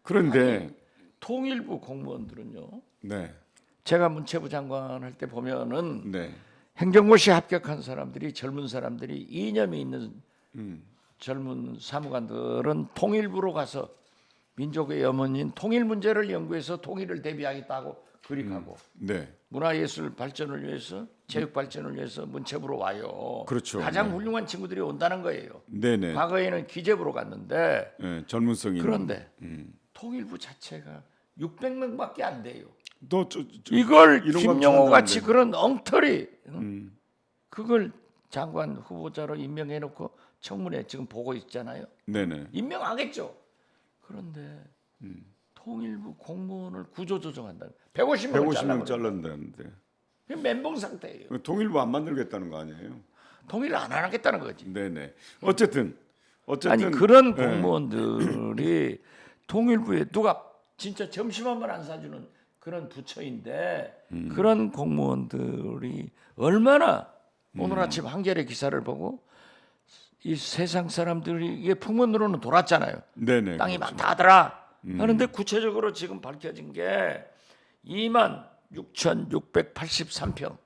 그런데 통일부 공무원들은요. 네, 제가 문체부 장관 할 때 보면은 네, 행정고시 합격한 사람들이 젊은 사람들이 이념이 있는 음, 젊은 사무관들은 통일부로 가서 민족의 염원인 통일 문제를 연구해서 통일을 대비하겠다고 그립하고 네, 문화예술 발전을 위해서 체육 발전을 위해서 문체부로 와요. 그렇죠. 가장 네. 훌륭한 친구들이 온다는 거예요. 네, 네, 과거에는 기재부로 갔는데 네, 전문성이 있는. 그런데 통일부 자체가 600명밖에 안 돼요. 또 이걸 이런 거 김영호 같이 한다는데. 그런 엉터리 그걸 장관 후보자로 임명해놓고 청문회 지금 보고 있잖아요. 네네. 임명하겠죠. 그런데 통일부 공무원을 구조조정한다. 150명 150명 잘랐다는데 멘붕 상태예요. 통일부 안 만들겠다는 거 아니에요? 통일을 안 하겠다는 거지. 네네. 어쨌든 아니 그런 네. 공무원들이 통일부에 누가 진짜 점심 한 번 안 사주는 그런 부처인데 그런 공무원들이 얼마나 오늘 아침 한겨레 기사를 보고 이 세상 사람들이 이게 풍문으로는 돌았잖아요. 네네. 땅이 그렇죠. 많다 하더라. 하는데 구체적으로 지금 밝혀진 게 26,683평,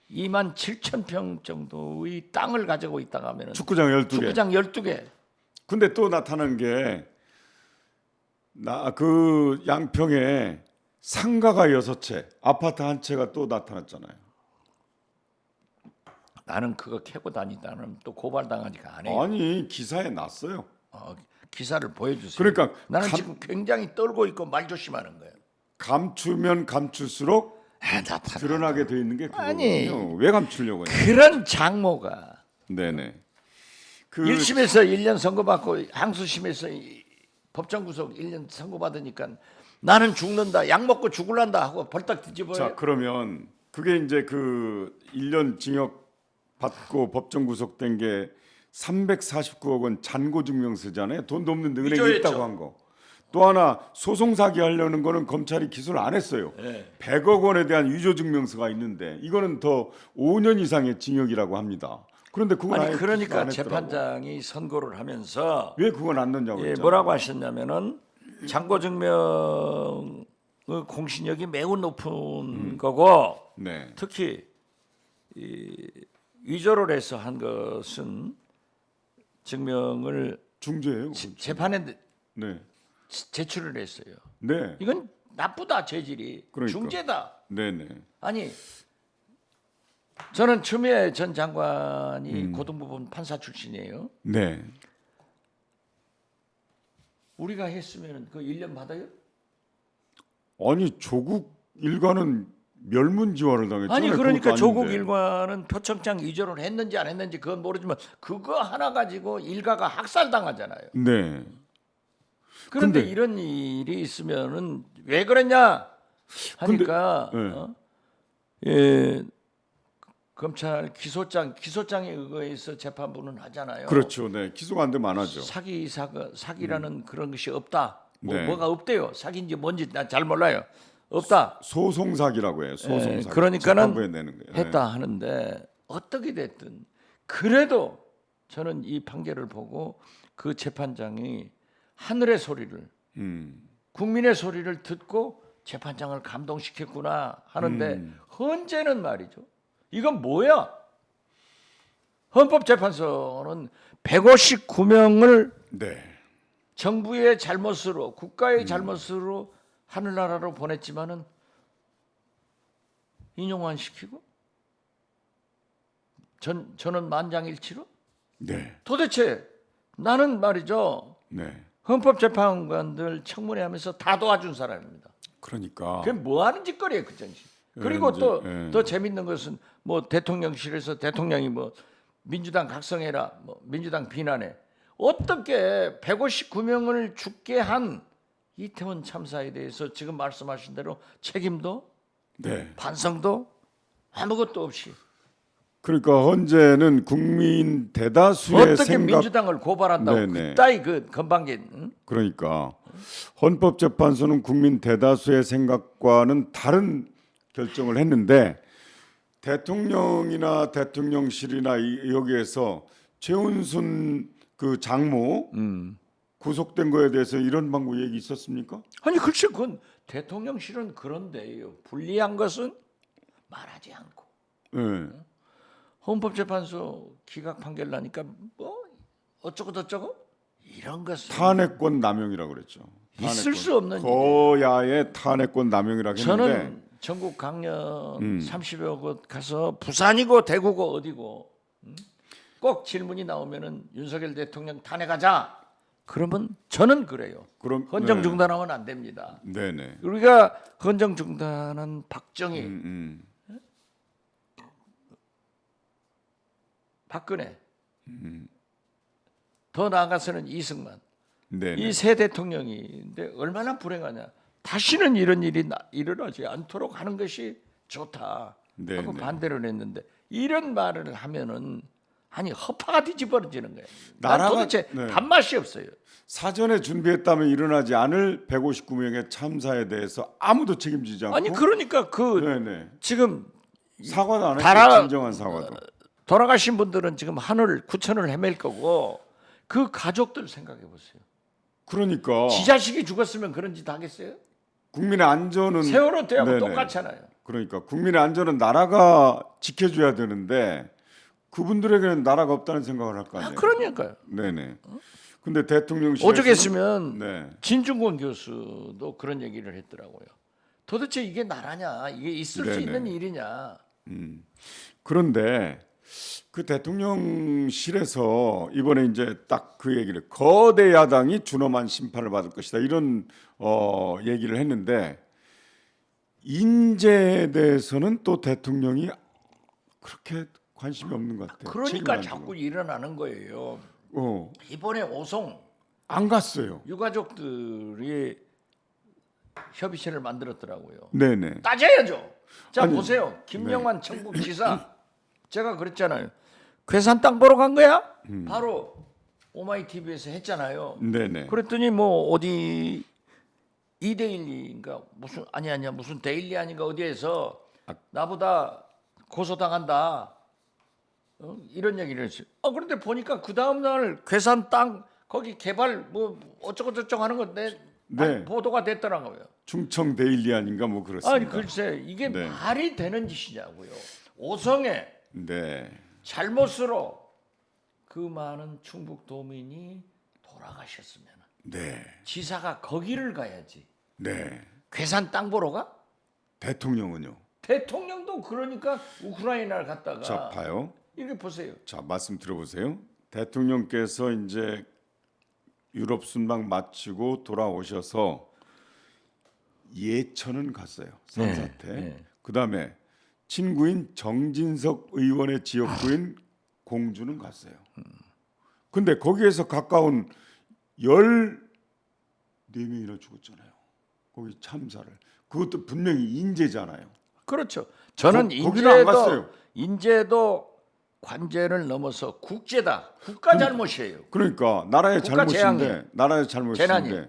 27,000평 정도의 땅을 가지고 있다가 하면은 축구장 12개. 축구장 12개. 근데 또 나타난 게 그 양평에 상가가 6채, 아파트 한 채가 또 나타났잖아요. 나는 그거 캐고 다니다는 또 고발당하니까 안 해요. 아니 기사에 났어요. 기사를 보여주세요. 그러니까 나는 지금 굉장히 떨고 있고 말 조심하는 거예요. 감추면 감출수록 드러나게 돼 있는 게 아니. 그거거든요. 왜 감추려고 해요? 그런 장모가 네네. 그 1심에서 1년 선고받고 항소심에서 법정 구속 1년 선고받으니까 나는 죽는다, 약 먹고 죽을란다 하고 벌떡 뒤집어요. 자 그러면 그게 이제 그 1년 징역 받고 법정 구속된 게 349억 원 잔고 증명서잖아요. 돈도 없는데 은행에 위조했죠. 있다고 한 거. 또 하나 소송 사기 하려는 거는 검찰이 기소를 안 했어요. 네. 100억 원에 대한 위조 증명서가 있는데 이거는 더 5년 이상의 징역이라고 합니다. 그런데 그건 아니 아예 기소를 그러니까 안 했더라고. 재판장이 선고를 하면서 왜 그건 안 넣냐고 예, 했잖아요. 뭐라고 하셨냐면은 잔고 증명의 공신력이 매우 높은 거고 네. 특히 이 위조를 해서 한 것은 증명을 중죄예요. 재판에 네. 제출을 했어요. 네. 이건 나쁘다 재질이 그러니까. 중죄다. 네네. 아니 저는 추미애 전 장관이 고등법원 판사 출신이에요. 네. 우리가 했으면 그 1년 받아요? 아니 조국 일가는 멸문지화를 당했잖아요. 아니 그러니까 그것도 조국 아닌데. 일가는 표창장 위조를 했는지 안 했는지 그건 모르지만 그거 하나 가지고 일가가 학살당하잖아요. 네. 그런데 근데- 이런 일이 있으면은 왜 그랬냐 하니까 근데- 예, 검찰 기소장에 의거해서 재판부는 하잖아요. 그렇죠. 네. 기소가 안 되면 안 하죠. 사기라는 그런 것이 없다. 네. 뭐가 없대요. 사기인지 뭔지 난 잘 몰라요. 없다. 소송 사기라고 해요. 소송 사기. 그러니까는 재판부에 내는 거예요. 했다 하는데 어떻게 됐든 그래도 저는 이 판결을 보고 그 재판장이 하늘의 소리를 국민의 소리를 듣고 재판장을 감동시켰구나 하는데 헌재는 말이죠. 이건 뭐야? 헌법재판소는 159명을 네. 정부의 잘못으로 국가의 잘못으로 하늘나라로 보냈지만은 인용안 시키고 저는 만장일치로 네. 도대체 나는 말이죠 네. 헌법재판관들 청문회하면서 다 도와준 사람입니다. 그러니까 그게 뭐 하는 짓거리예요 그 정신. 그리고 이제, 또 예. 더 재밌는 것은 뭐 대통령실에서 대통령이 뭐 민주당 각성해라, 뭐 민주당 비난해. 어떻게 159명을 죽게 한 이태원 참사에 대해서 지금 말씀하신 대로 책임도 네. 반성도 아무것도 없이 그러니까 헌재는 국민 대다수의 어떻게 생각 민주당을 고발한다고 네네. 그따위 그 건방진 응? 그러니까 헌법재판소는 국민 대다수의 생각과는 다른 결정을 했는데 대통령이나 대통령실이나 여기에서 최은순 그 장모 구속된 거에 대해서 이런 방구 얘기 있었습니까? 아니 글쎄 그건 대통령실은 그런데요. 불리한 것은 말하지 않고 예. 헌법재판소 기각 판결 나니까 뭐 어쩌고 저쩌고 이런 것은 탄핵권 남용이라고 그랬죠. 있을 수 없는 거야의 탄핵권 남용이라고 했는데 저는 전국 강연 30여 곳 가서 부산이고 대구고 어디고 꼭 질문이 나오면은 윤석열 대통령 탄핵하자. 그러면 저는 그래요. 그럼 헌정 중단하면 안 됩니다. 네네. 우리가 헌정 중단한 박정희, 박근혜, 더 나아가서는 이승만 네네. 이 세 대통령인데 얼마나 불행하냐. 다시는 이런 일이 일어나지 않도록 하는 것이 좋다 네, 하고 네. 반대를 했는데 이런 말을 하면은 아니 허파가 뒤집어지는 거예요. 나라가- 난 도대체 네. 밥맛이 없어요. 사전에 준비했다면 일어나지 않을 159명의 참사에 대해서 아무도 책임지지 않고 아니 그러니까 그 네네. 지금 사과도 안 달아- 했죠. 진정한 사과도. 돌아가신 분들은 지금 하늘 구천을 헤맬 거고 그 가족들 생각해 보세요. 그러니까 지 자식이 죽었으면 그런 짓 하겠어요? 국민의 안전은 세월호 때하고 네네. 똑같잖아요. 그러니까 국민의 안전은 나라가 지켜줘야 되는데 그분들에게는 나라가 없다는 생각을 할 거 아니에요. 그러니까요. 네네. 근데 대통령실에서 오죽했으면 네. 진중권 교수도 그런 얘기를 했더라고요. 도대체 이게 나라냐? 이게 있을 수 네네. 있는 일이냐? 그런데 그 대통령실에서 이번에 이제 딱 그 얘기를 거대 야당이 준엄한 심판을 받을 것이다 이런 얘기를 했는데 인재에 대해서는 또 대통령이 그렇게 관심이 없는 것 같아요. 그러니까 책임 안 자꾸 일어나는 거예요. 지고. 이번에 오송 안 갔어요. 유가족들이 협의체를 만들었더라고요. 네네. 따져야죠. 자 아니, 보세요. 김영환 청북지사 제가 그랬잖아요. 괴산 땅 보러 간 거야? 바로 오마이TV에서 했잖아요. 네네. 그랬더니 뭐 어디 이데일리인가 무슨 아니야 무슨 데일리 아닌가 어디에서 나보다 고소당한다 이런 얘기를 했어요. 그런데 보니까 그 다음 날 괴산 땅 거기 개발 뭐 어쩌고 저쩌고 하는 건데 네. 보도가 됐더라고요. 충청 데일리 아닌가 뭐 그렇습니다. 아니 글쎄 이게 네. 말이 되는 짓이냐고요. 오성에 네. 잘못으로 그 많은 충북도민이 돌아가셨으면 네. 지사가 거기를 가야지. 네. 괴산 땅 보러 가? 대통령은요. 대통령도 그러니까 우크라이나를 갔다가 자 봐요. 이렇게 보세요. 자 말씀 들어보세요. 대통령께서 이제 유럽 순방 마치고 돌아오셔서 예천은 갔어요. 산사태. 네. 그다음에 친구인 정진석 의원의 지역구인 공주는 갔어요. 근데 거기에서 가까운 14명이나 죽었잖아요. 거기 참사를. 그것도 분명히 인재잖아요. 그렇죠. 저는 거기는 안 갔어요. 인재도 관제를 넘어서 국제다. 국가 잘못이에요. 그러니까 나라의 국가 잘못인데 재앙이에요. 나라의 잘못인데 재난이에요.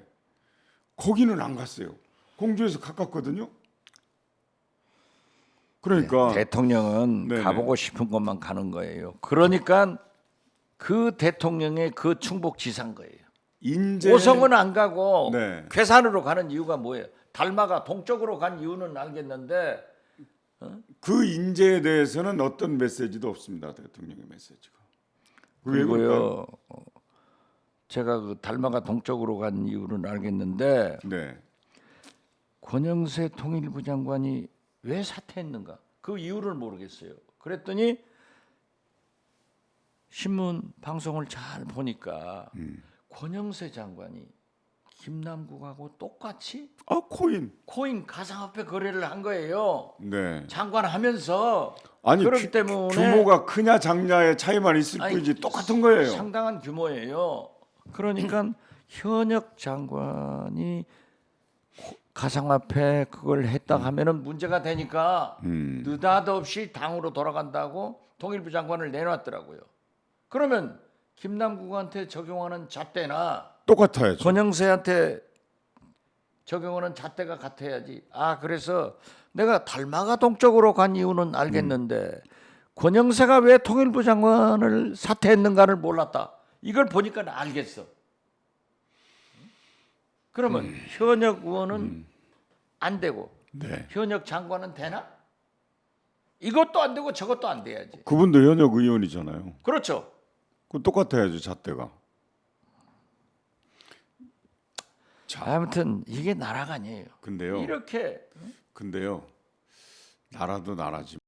거기는 안 갔어요. 공주에서 가깝거든요. 그러니까 대통령은 네네. 가보고 싶은 곳만 가는 거예요. 그러니까 그 대통령의 그 충북지사인 거예요. 인재 오성은 안 가고 네. 괴산으로 가는 이유가 뭐예요? 달마가 동쪽으로 간 이유는 알겠는데 그 인재에 대해서는 어떤 메시지도 없습니다. 대통령의 메시지가. 왜 그럴까요? 그리고요. 제가 그 달마가 동쪽으로 간 이유는 알겠는데 네. 권영세 통일부 장관이 왜 사퇴했는가? 그 이유를 모르겠어요. 그랬더니 신문 방송을 잘 보니까 권영세 장관이 김남국하고 똑같이 코인 가상화폐 거래를 한 거예요. 네. 장관 하면서 아니 그렇기 때문에 규모가 크냐 작냐의 차이만 있을 아니, 뿐이지 똑같은 거예요. 상당한 규모예요. 그러니까 현역 장관이 가상화폐 그걸 했다 하면은 문제가 되니까 느닷없이 당으로 돌아간다고 통일부 장관을 내놨더라고요. 그러면 김남국한테 적용하는 잣대나 똑같아야죠. 권영세한테 적용하는 잣대가 같아야지. 그래서 내가 달마가 동쪽으로 간 이유는 알겠는데 권영세가 왜 통일부 장관을 사퇴했는가를 몰랐다. 이걸 보니까 알겠어. 그러면 현역 의원은 안 되고 네. 현역 장관은 되나? 이것도 안 되고 저것도 안 돼야지. 그분도 현역 의원이잖아요. 그렇죠. 그 똑같아야죠, 잣대가. 자, 아무튼 이게 나라가 아니에요. 근데요. 이렇게 근데요. 나라도 나라지.